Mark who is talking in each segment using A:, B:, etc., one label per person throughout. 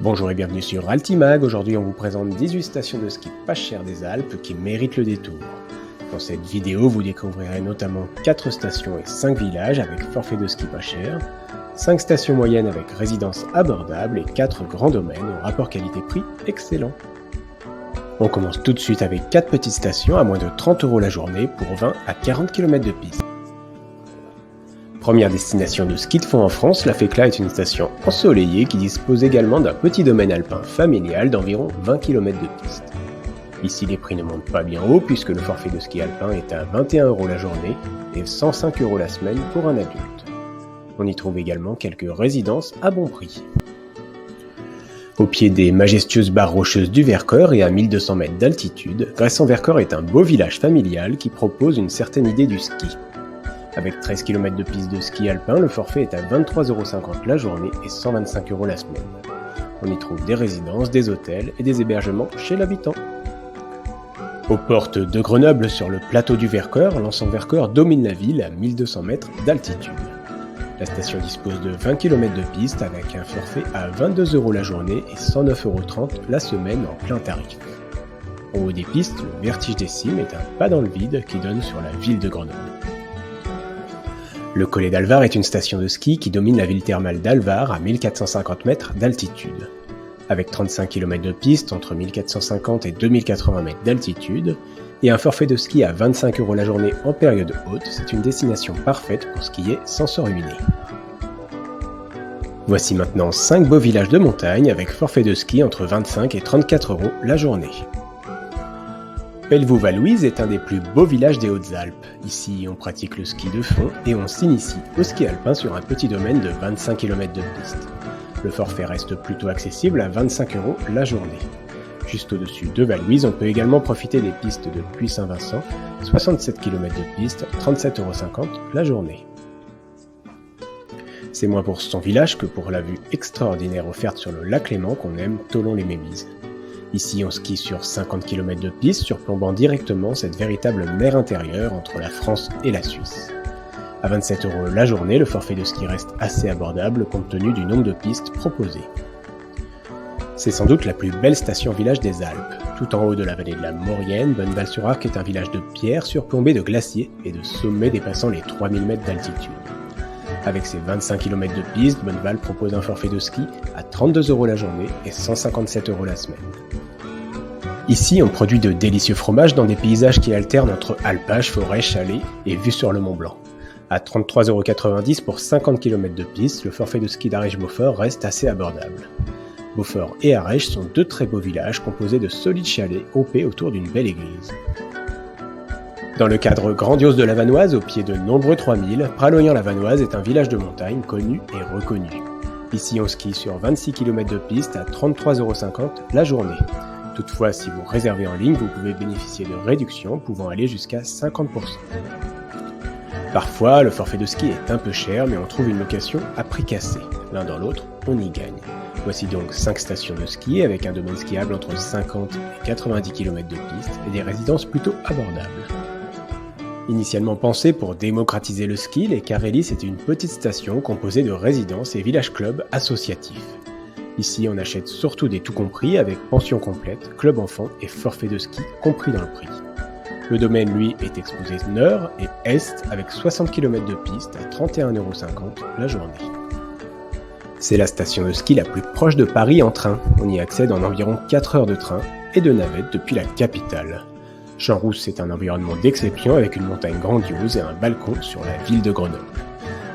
A: Bonjour et bienvenue sur Altimag. Aujourd'hui, on vous présente 18 stations de ski pas chères des Alpes qui méritent le détour. Dans cette vidéo, vous découvrirez notamment 4 stations et 5 villages avec forfait de ski pas cher, 5 stations moyennes avec résidence abordable et 4 grands domaines au rapport qualité-prix excellent. On commence tout de suite avec 4 petites stations à moins de 30 € la journée pour 20 à 40 km de piste. Première destination de ski de fond en France, la Fécla est une station ensoleillée qui dispose également d'un petit domaine alpin familial d'environ 20 km de piste. Ici, les prix ne montent pas bien haut puisque le forfait de ski alpin est à 21 € la journée et 105 € la semaine pour un adulte. On y trouve également quelques résidences à bon prix. Au pied des majestueuses barres rocheuses du Vercors et à 1200 mètres d'altitude, Gresse-en-Vercors est un beau village familial qui propose une certaine idée du ski. Avec 13 km de piste de ski alpin, le forfait est à 23,50 € la journée et 125 € la semaine. On y trouve des résidences, des hôtels et des hébergements chez l'habitant. Aux portes de Grenoble, sur le plateau du Vercors, l'Anse-en-Vercors domine la ville à 1200 mètres d'altitude. La station dispose de 20 km de piste avec un forfait à 22 € la journée et 109,30 € la semaine en plein tarif. En haut des pistes, le Vertige des Cimes est un pas dans le vide qui donne sur la ville de Grenoble. Le Collet d'Alvar est une station de ski qui domine la ville thermale d'Alvar à 1450 mètres d'altitude. Avec 35 km de piste entre 1450 et 2080 mètres d'altitude et un forfait de ski à 25 € la journée en période haute, c'est une destination parfaite pour skier sans se ruiner. Voici maintenant 5 beaux villages de montagne avec forfait de ski entre 25 et 34 € la journée. Pelvoux-Vallouise est un des plus beaux villages des Hautes-Alpes. Ici, on pratique le ski de fond et on s'initie au ski alpin sur un petit domaine de 25 km de piste. Le forfait reste plutôt accessible à 25 € la journée. Juste au-dessus de Vallouise, on peut également profiter des pistes de Puy-Saint-Vincent, 67 km de piste, 37,50 € la journée. C'est moins pour son village que pour la vue extraordinaire offerte sur le lac Léman qu'on aime Thollon-les-Mémises. Ici, on skie sur 50 km de piste, surplombant directement cette véritable mer intérieure entre la France et la Suisse. À 27 € la journée, le forfait de ski reste assez abordable compte tenu du nombre de pistes proposées. C'est sans doute la plus belle station-village des Alpes. Tout en haut de la vallée de la Maurienne, Bonneval-sur-Arc est un village de pierre surplombé de glaciers et de sommets dépassant les 3000 mètres d'altitude. Avec ses 25 km de piste, Bonneval propose un forfait de ski à 32 € la journée et 157 € la semaine. Ici, on produit de délicieux fromages dans des paysages qui alternent entre alpages, forêts, chalets et vue sur le Mont Blanc. À 33,90 € pour 50 km de piste, le forfait de ski d'Arèche-Beaufort reste assez abordable. Beaufort et Arèche sont deux très beaux villages composés de solides chalets groupés autour d'une belle église. Dans le cadre grandiose de la Vanoise, au pied de nombreux 3000, Pralognan-la-Vanoise est un village de montagne connu et reconnu. Ici, on skie sur 26 km de piste à 33,50 € la journée. Toutefois, si vous réservez en ligne, vous pouvez bénéficier de réductions pouvant aller jusqu'à 50%. Parfois, le forfait de ski est un peu cher, mais on trouve une location à prix cassé. L'un dans l'autre, on y gagne. Voici donc 5 stations de ski avec un domaine skiable entre 50 et 90 km de piste et des résidences plutôt abordables. Initialement pensée pour démocratiser le ski, les Carélis est une petite station composée de résidences et villages-clubs associatifs. Ici, on achète surtout des tout compris avec pension complète, club enfant et forfait de ski compris dans le prix. Le domaine, lui, est exposé nord et est avec 60 km de piste à 31,50 € la journée. C'est la station de ski la plus proche de Paris en train. On y accède en environ 4 heures de train et de navette depuis la capitale. Champs-Rousse est un environnement d'exception avec une montagne grandiose et un balcon sur la ville de Grenoble.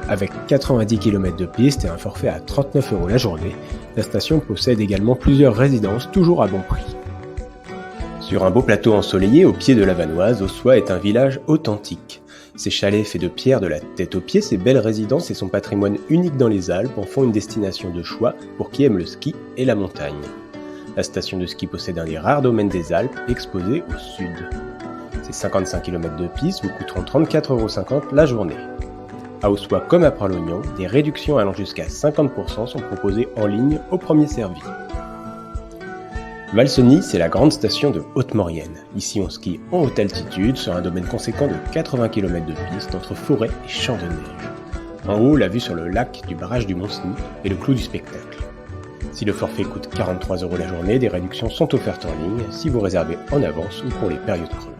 A: Avec 90 km de piste et un forfait à 39 € la journée, la station possède également plusieurs résidences toujours à bon prix. Sur un beau plateau ensoleillé au pied de la Vanoise, Ossois est un village authentique. Ses chalets faits de pierre de la tête aux pieds, ses belles résidences et son patrimoine unique dans les Alpes en font une destination de choix pour qui aime le ski et la montagne. La station de ski possède un des rares domaines des Alpes exposés au sud. Ses 55 km de piste vous coûteront 34,50 € la journée. À Ossois comme à Pralognan, des réductions allant jusqu'à 50% sont proposées en ligne au premier servi. Valseny, c'est la grande station de Haute-Maurienne. Ici, on skie en haute altitude sur un domaine conséquent de 80 km de piste entre forêt et champs de neige. En haut, la vue sur le lac du barrage du Mont-Cenis est le clou du spectacle. Si le forfait coûte 43 € la journée, des réductions sont offertes en ligne si vous réservez en avance ou pour les périodes creuses.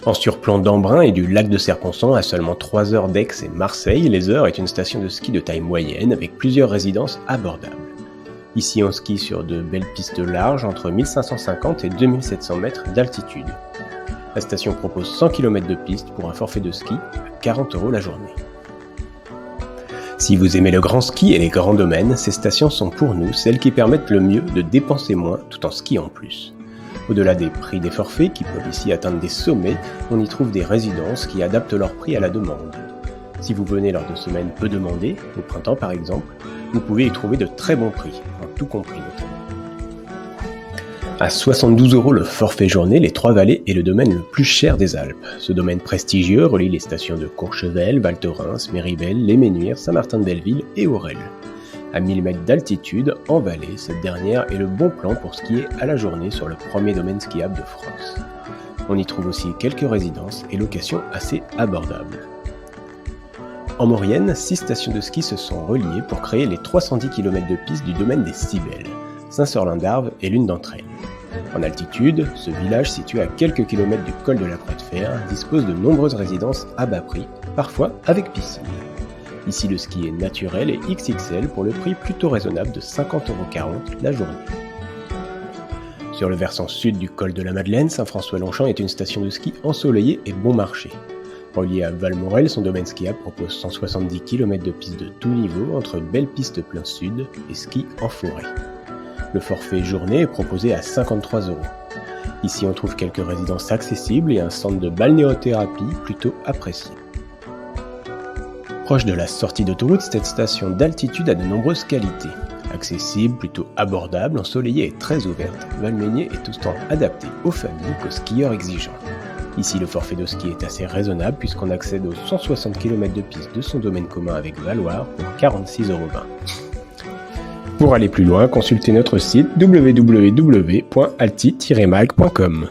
A: En surplomb d'Embrun et du lac de Serponçon, à seulement 3 heures d'Aix et Marseille, Les Heures est une station de ski de taille moyenne avec plusieurs résidences abordables. Ici, on skie sur de belles pistes larges entre 1550 et 2700 mètres d'altitude. La station propose 100 km de piste pour un forfait de ski à 40 € la journée. Si vous aimez le grand ski et les grands domaines, ces stations sont pour nous celles qui permettent le mieux de dépenser moins tout en skiant plus. Au-delà des prix des forfaits, qui peuvent ici atteindre des sommets, on y trouve des résidences qui adaptent leur prix à la demande. Si vous venez lors de semaines peu demandées, au printemps par exemple, vous pouvez y trouver de très bons prix, en tout compris notamment. À 72 € le forfait journée, les Trois-Vallées est le domaine le plus cher des Alpes. Ce domaine prestigieux relie les stations de Courchevel, Val Thorens, Méribel, Les Ménuires, Saint-Martin-de-Belleville et Aurel. À 1000 mètres d'altitude, en vallée, cette dernière est le bon plan pour skier à la journée sur le premier domaine skiable de France. On y trouve aussi quelques résidences et locations assez abordables. En Maurienne, 6 stations de ski se sont reliées pour créer les 310 km de piste du domaine des Cybèles. Saint-Sorlin-d'Arves est l'une d'entre elles. En altitude, ce village situé à quelques kilomètres du col de la Croix de Fer dispose de nombreuses résidences à bas prix, parfois avec piscine. Ici, le ski est naturel et XXL pour le prix plutôt raisonnable de 50,40 € la journée. Sur le versant sud du col de la Madeleine, Saint-François-Longchamp est une station de ski ensoleillée et bon marché. Relié à Valmorel, son domaine skiable propose 170 km de pistes de tout niveau entre belles pistes plein sud et ski en forêt. Le forfait journée est proposé à 53 €. Ici, on trouve quelques résidences accessibles et un centre de balnéothérapie plutôt apprécié. Proche de la sortie d'autoroute, cette station d'altitude a de nombreuses qualités. Accessible, plutôt abordable, ensoleillée et très ouverte, Valmeinier est tout autant adapté aux familles qu'aux skieurs exigeants. Ici, le forfait de ski est assez raisonnable puisqu'on accède aux 160 km de piste de son domaine commun avec Valoir pour 46,20 €. Pour aller plus loin, consultez notre site www.alti-mag.com.